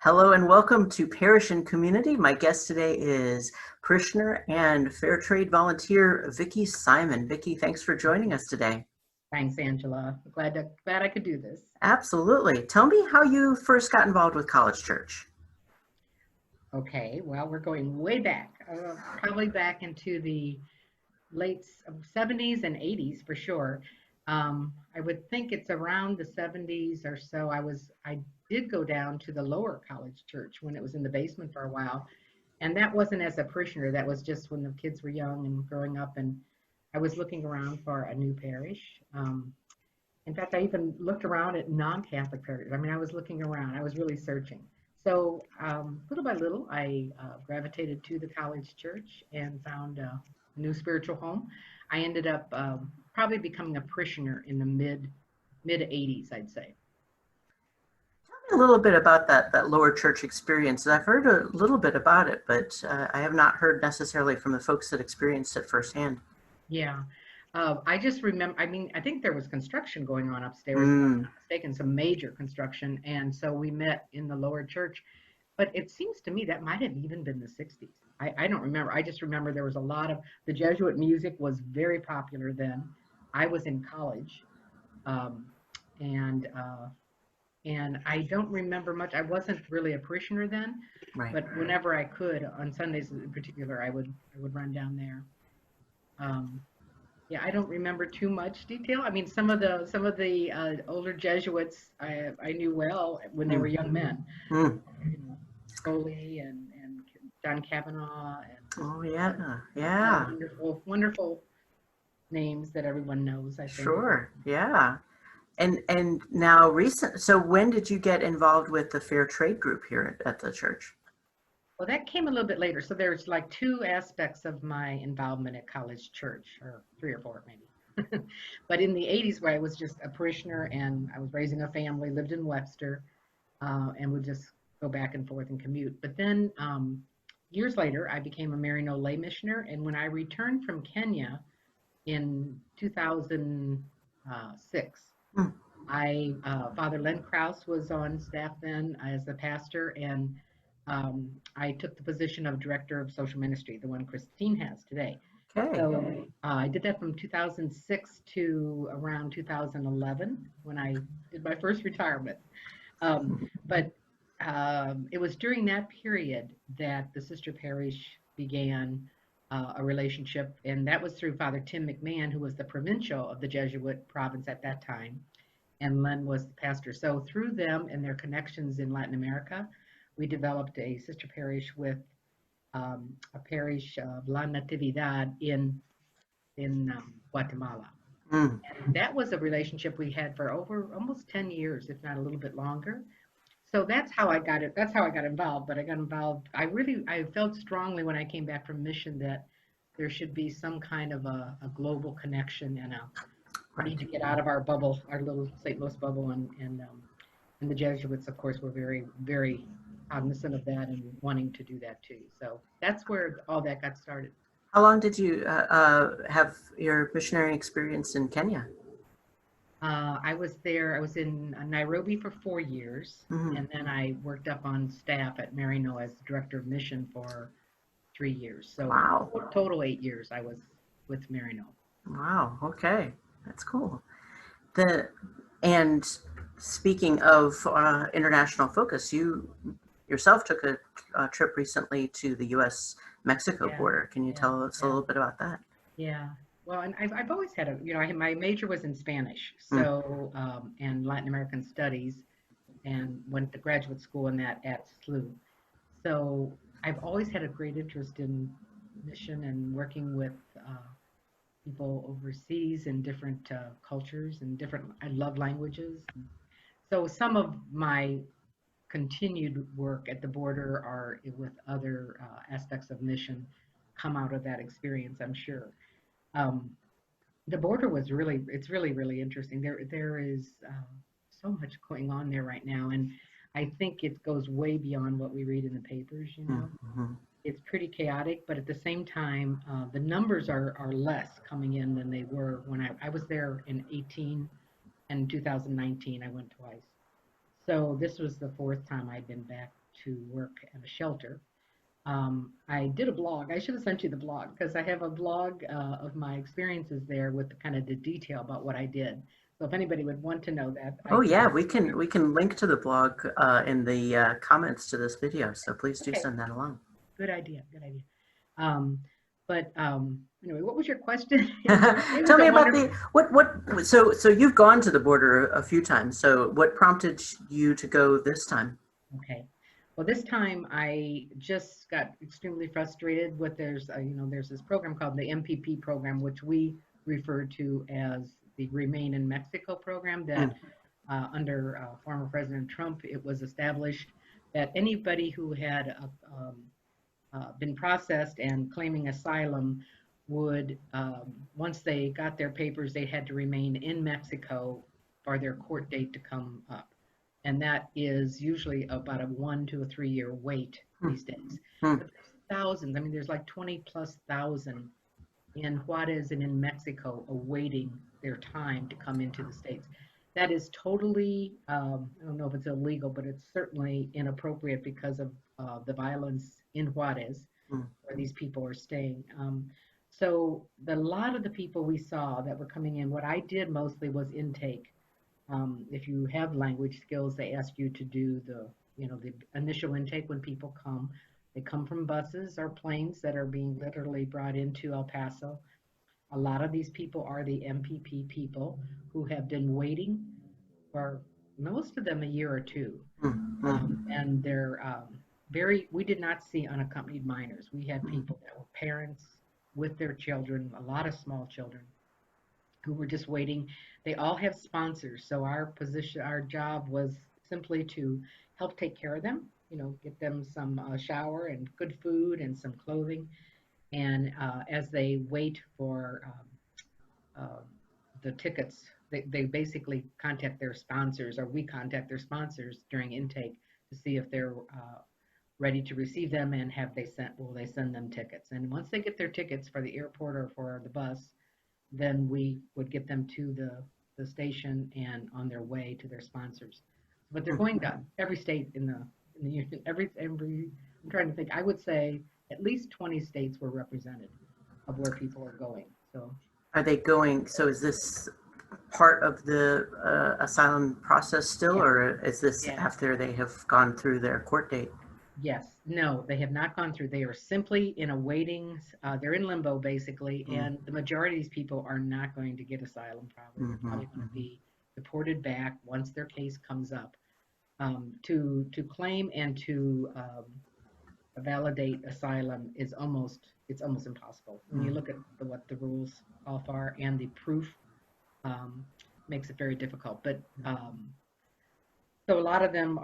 Hello and welcome to Parish and Community. My guest today is parishioner and fair trade volunteer Vicki Simon. Vicki, thanks for joining us today. Thanks, Angela. Glad I could do this. Absolutely. Tell me how you first got involved with College Church. Okay, well, we're going way back, probably back into the late 70s and 80s for sure. I would think it's around the 70s or so. I did go down to the lower College Church when it was in the basement for a while, and that wasn't as a parishioner. That was just when the kids were young and growing up, and I was looking around for a new parish. In fact, I even looked around at non-Catholic parishes. I mean, I was looking around. I was really searching. So little by little, I gravitated to the College Church and found a new spiritual home. I ended up probably becoming a parishioner in the mid 80s, I'd say. Tell me a little bit about that lower church experience. I've heard a little bit about it, but I have not heard necessarily from the folks that experienced it firsthand. Yeah. I just remember, I think there was construction going on upstairs, if I'm not mistaken, some major construction. And so we met in the lower church. But it seems to me that might have even been the 60s. I don't remember. I just remember there was a lot of, the Jesuit music was very popular then. I was in college. Um, and I don't remember much. I wasn't really a parishioner then, Right. but whenever I could, on Sundays in particular, I would run down there. Yeah, I don't remember too much detail. I mean, some of the older Jesuits I knew well when they were young men. Mm. You know, Foley and John Kavanaugh and Oh yeah. wonderful names that everyone knows, I think. Sure. Yeah. And now so when did you get involved with the fair trade group here at the church? Well, that came a little bit later. So there's like two aspects of my involvement at College Church, or three or four maybe. But in the 80s, where I was just a parishioner and I was raising a family, lived in Webster, and would just go back and forth and commute. But then years later, I became a Marino lay missioner. And when I returned from Kenya in 2006, Father Len Krause was on staff then as the pastor, and I took the position of director of social ministry, the one Christine has today. Okay. So I did that from 2006 to around 2011 when I did my first retirement. But it was during that period that the sister parish began a relationship, and that was through Father Tim McMahon, who was the provincial of the Jesuit province at that time, and Len was the pastor. So through them and their connections in Latin America, we developed a sister parish with a parish of La Natividad in Guatemala. Mm. And that was a relationship we had for over almost 10 years, if not a little bit longer. So that's how I got it. That's how I got involved. But I got involved. I felt strongly when I came back from mission that there should be some kind of a global connection, and we need to get out of our bubble, our little St. Louis bubble, and the Jesuits, of course, were very, very cognizant of that and wanting to do that too. So that's where all that got started. How long did you have your missionary experience in Kenya? I was there. I was in Nairobi for 4 years, and then I worked up on staff at Marino as director of mission for 3 years. So Wow. total 8 years I was with Marino. Wow. Okay, that's cool. And speaking of international focus, you yourself took a trip recently to the U.S.-Mexico border. Can you tell us a little bit about that? Yeah. Well, and I've always had my major was in Spanish, so and Latin American studies, and went to graduate school in that at SLU. So I've always had a great interest in mission and working with people overseas in different cultures and different. I love languages. So some of my continued work at the border are with other aspects of mission come out of that experience, I'm sure. Um, the border was it's really interesting. There is so much going on there right now, and I think it goes way beyond what we read in the papers. It's pretty chaotic, but at the same time, the numbers are less coming in than they were when I was there in 18 and 2019. I went twice. So this was the fourth time I'd been back to work at a shelter. I did a blog. I should have sent you the blog because I have a blog of my experiences there with kind of the detail about what I did. So if anybody would want to know that, I Oh can. yeah, we can link to the blog in the comments to this video. So please do Okay, send that along. good idea. Good idea. Um, but anyway, what was your question? It was Tell a me about wonderful. the what. So you've gone to the border a few times. So what prompted you to go this time? Okay. Well, this time I just got extremely frustrated with there's this program called the Mpp program, which we refer to as the Remain in Mexico program that Mm, under former President Trump, it was established that anybody who had been processed and claiming asylum would, once they got their papers, they had to remain in Mexico for their court date to come up. And that is usually about a 1 to 3 year wait mm, these days. mm, But there's thousands, I mean, there's like 20 plus thousand in Juarez and in Mexico awaiting their time to come into the States. That is totally, I don't know if it's illegal, but it's certainly inappropriate because of the violence in Juarez mm, where these people are staying. So a lot of the people we saw that were coming in, what I did mostly was intake. If you have language skills, they ask you to do the initial intake when people come. They come from buses or planes that are being literally brought into El Paso. A lot of these people are the MPP people who have been waiting for most of them a year or two. mm, mm, And they're we did not see unaccompanied minors. We had mm, people that were parents with their children, a lot of small children who were just waiting. They all have sponsors. So our job was simply to help take care of them, get them some shower and good food and some clothing. And as they wait for uh, the tickets, they basically contact their sponsors, or we contact their sponsors during intake to see if they're ready to receive them and will they send them tickets. And once they get their tickets for the airport or for the bus, then we would get them to the station and on their way to their sponsors. But they're going to every state in the union. I'm trying to think. I would say at least 20 states were represented of where people are going. So Are they going? So is this part of the asylum process still, yeah, or is this yeah, after they have gone through their court date? yes, no, they have not gone through. They are simply in a waiting. They're in limbo basically, Mm, and the majority of these people are not going to get asylum. Probably they're mhm, probably going to mhm, be deported back once their case comes up. To claim and to validate asylum is almost impossible when you mm, look at what the rules call for, and the proof um, makes it very difficult. But so a lot of them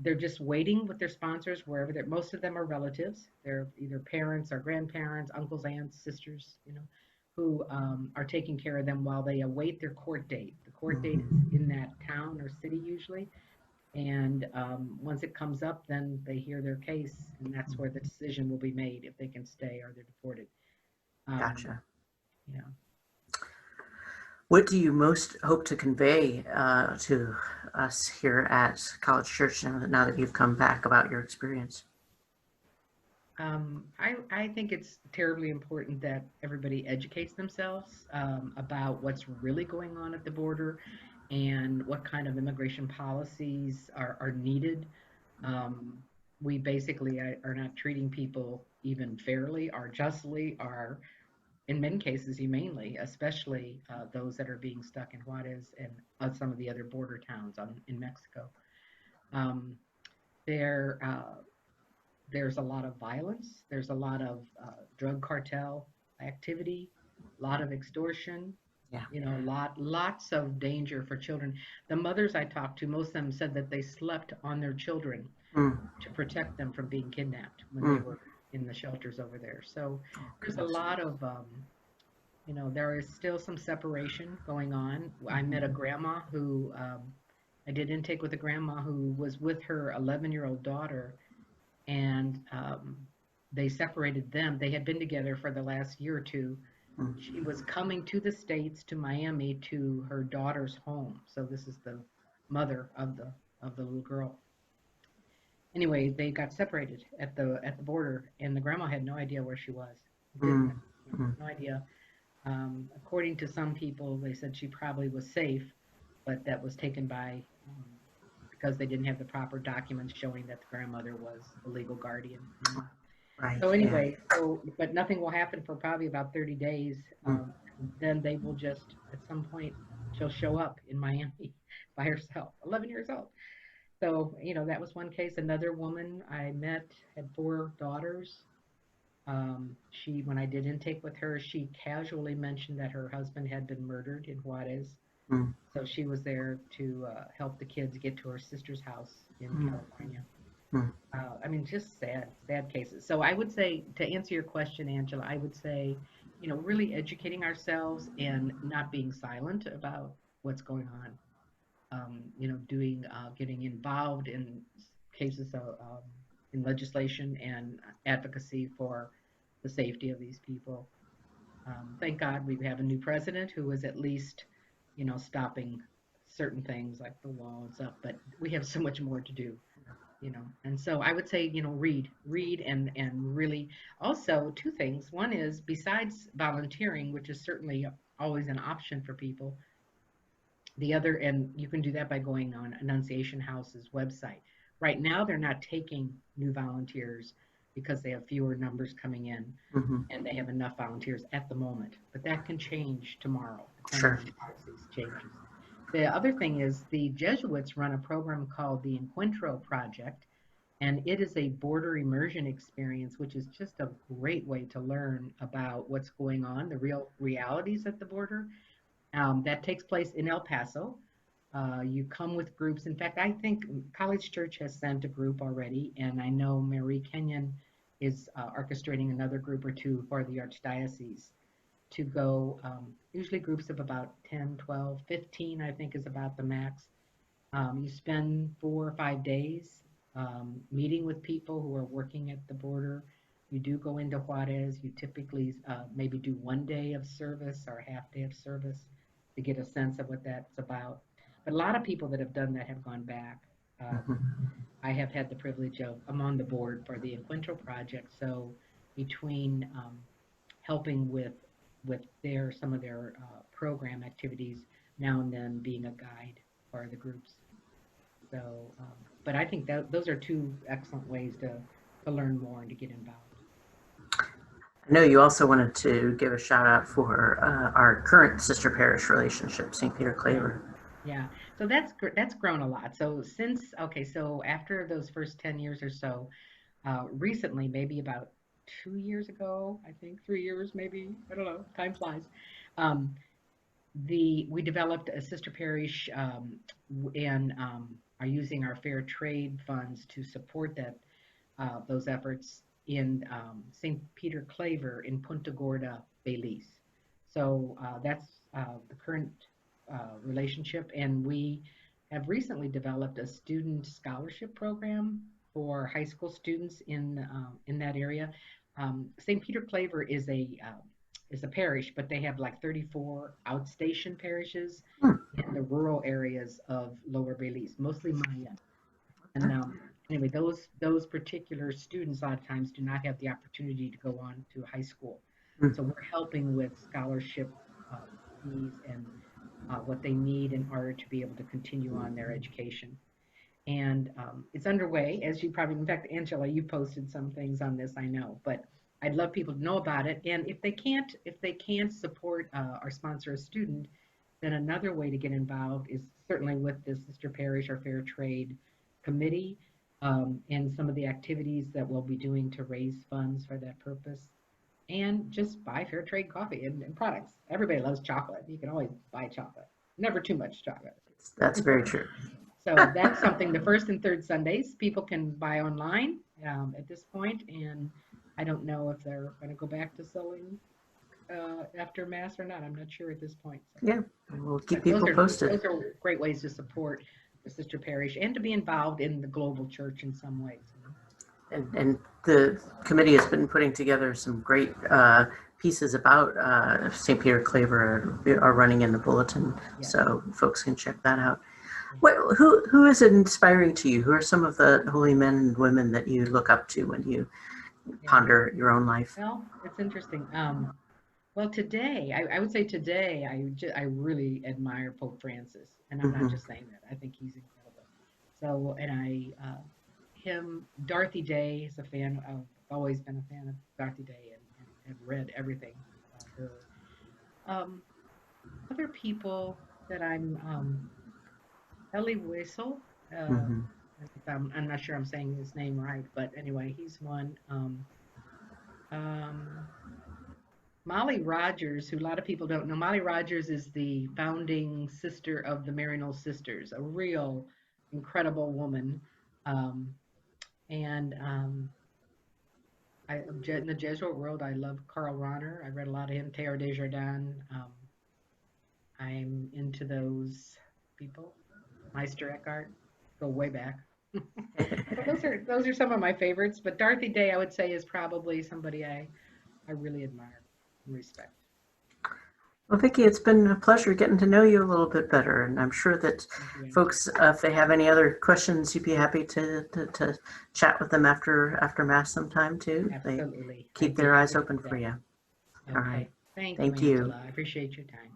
they're just waiting with their sponsors wherever they're. Most of them are relatives. They're either parents or grandparents, uncles, aunts, sisters, who are taking care of them while they await their court date. The court date is mm, in that town or city usually, and once it comes up, then they hear their case, and that's where the decision will be made if they can stay or they're deported. Um, gotcha. yeah. What do you most hope to convey to us here at College Church now that you've come back about your experience? I think it's terribly important that everybody educates themselves about what's really going on at the border and what kind of immigration policies are needed. Um, we basically are not treating people even fairly or justly or in many cases humanely, especially those that are being stuck in Juarez and some of the other border towns in Mexico. Um, there, there's a lot of violence. There's a lot of drug cartel activity, a lot of extortion. Yeah. Lots of danger for children. The mothers I talked to, most of them said that they slept on their children Mm, to protect them from being kidnapped when they mm. were in the shelters over there. So Oh, there's a goodness. lot of, there is still some separation going on. I met a Mhm, grandma who, I did intake with a grandma who was with her 11-year-old daughter, and they separated them. They had been together for the last year or two. mm, She was coming to the States, to Miami, to her daughter's home. So this is the mother of the little girl. anyway, they got separated at the border, and the grandma had no idea where she was. Mm, Didn't, mm, no idea. According to some people, they said she probably was safe, but that was taken by because they didn't have the proper documents showing that the grandmother was a legal guardian. right. So Yeah. anyway, but nothing will happen for probably about 30 days. Mm, Then they will just, at some point, she'll show up in Miami by herself, 11 years old. So, that was one case. Another woman I met had 4 daughters. When I did intake with her, she casually mentioned that her husband had been murdered in Juarez. mm, So she was there to help the kids get to her sister's house in mm, California. mm, I mean, just sad cases. So I would say, to answer your question, Angela, I would say, really educating ourselves and not being silent about what's going on. Getting involved in cases of in legislation and advocacy for the safety of these people. Thank God we have a new president who is at least, stopping certain things like the wall and stuff. But we have so much more to do. And so I would say, read and really also 2 things. One is, besides volunteering, which is certainly always an option for people, the other, and you can do that by going on Annunciation House's website. Right now, they're not taking new volunteers because they have fewer numbers coming in, mhm. and they have enough volunteers at the moment. But that can change tomorrow, depending Sure. on the policies changes. The other thing is, the Jesuits run a program called the Encuentro Project, and it is a border immersion experience, which is just a great way to learn about what's going on, the real realities at the border. That takes place in El Paso. You come with groups. In fact, I think College Church has sent a group already, and I know Mary Kenyon is orchestrating another group or 2 for the Archdiocese to go. Usually groups of about 10, 12, 15, I think is about the max. You spend 4 or 5 days meeting with people who are working at the border. You do go into Juarez. You typically maybe do 1 day of service or a half day of service to get a sense of what that's about. But a lot of people that have done that have gone back. Mhm. I have had the privilege of, I'm on the board for the Encuentro Project. So between helping with some of their program activities, now and then being a guide for the groups. So, but I think that those are 2 excellent ways to learn more and to get involved. I know you also wanted to give a shout out for our current sister parish relationship, St. Peter Yeah, Claver. yeah. So that's grown a lot. So so after those first 10 years or so, recently, maybe about 2 years ago, I think 3 years, maybe, I don't know, time flies. Um, we developed a sister parish, and are using our fair trade funds to support those efforts in St. Peter Claver in Punta Gorda, Belize. So that's the current relationship, and we have recently developed a student scholarship program for high school students in that area. St. Peter Claver is a parish, but they have like 34 outstation parishes Hmm. in the rural areas of Lower Belize, mostly Mayan. And anyway, those particular students a lot of times do not have the opportunity to go on to high school. Hmm. So we're helping with scholarship fees and what they need in order to be able to continue on their education. And it's underway, as you probably, in fact, Angela, you posted some things on this, I know, but I'd love people to know about it. And if they can't support or sponsor a student, then another way to get involved is certainly with the Sister Parish or Fair Trade Committee, and some of the activities that we'll be doing to raise funds for that purpose. And just buy fair trade coffee and products. Everybody loves chocolate. You can always buy chocolate. Never too much chocolate. That's very true. So that's something. The first and third Sundays people can buy online at this point, and I don't know if they're going to go back to selling after Mass or not. I'm not sure at this point. So. Yeah, we'll keep But those people are posted. those are great ways to support the sister parish and to be involved in the global church in some ways. And the committee has been putting together some great pieces about St. Peter Claver are running in the bulletin, Yes. so folks can check that out. Who is inspiring to you? Who are some of the holy men and women that you look up to when you Yeah. ponder your own life? Well, it's interesting. Well, today, I would say today, I really admire Pope Francis, and I'm not Hmm. just saying that. I think he's incredible. So, and Dorothy Day is a fan of, always been a fan of Dorothy Day, and have read everything about her. Um, Other people that Elie Wiesel, Hmm. if I'm not sure I'm saying his name right, but anyway, he's one. Um, Molly Rogers, who a lot of people don't know, Molly Rogers is the founding sister of the Maryknoll Sisters, a real incredible woman. Um, and in the Jesuit world, I love Karl Rahner. I read a lot of him, Teilhard de Chardin. I'm into those people. Meister Eckhart, go way back. So those are some of my favorites. But Dorothy Day, I would say, is probably somebody I really admire and respect. Well, Vicki, it's been a pleasure getting to know you a little bit better, and I'm sure that Thank you, Angie. folks, if they have any other questions, you'd be happy to chat with them after Mass sometime too. They Absolutely. keep I'd be their eyes happy to open do for that. you. All right. Okay. Thank you, Thank you. Angela. I appreciate your time.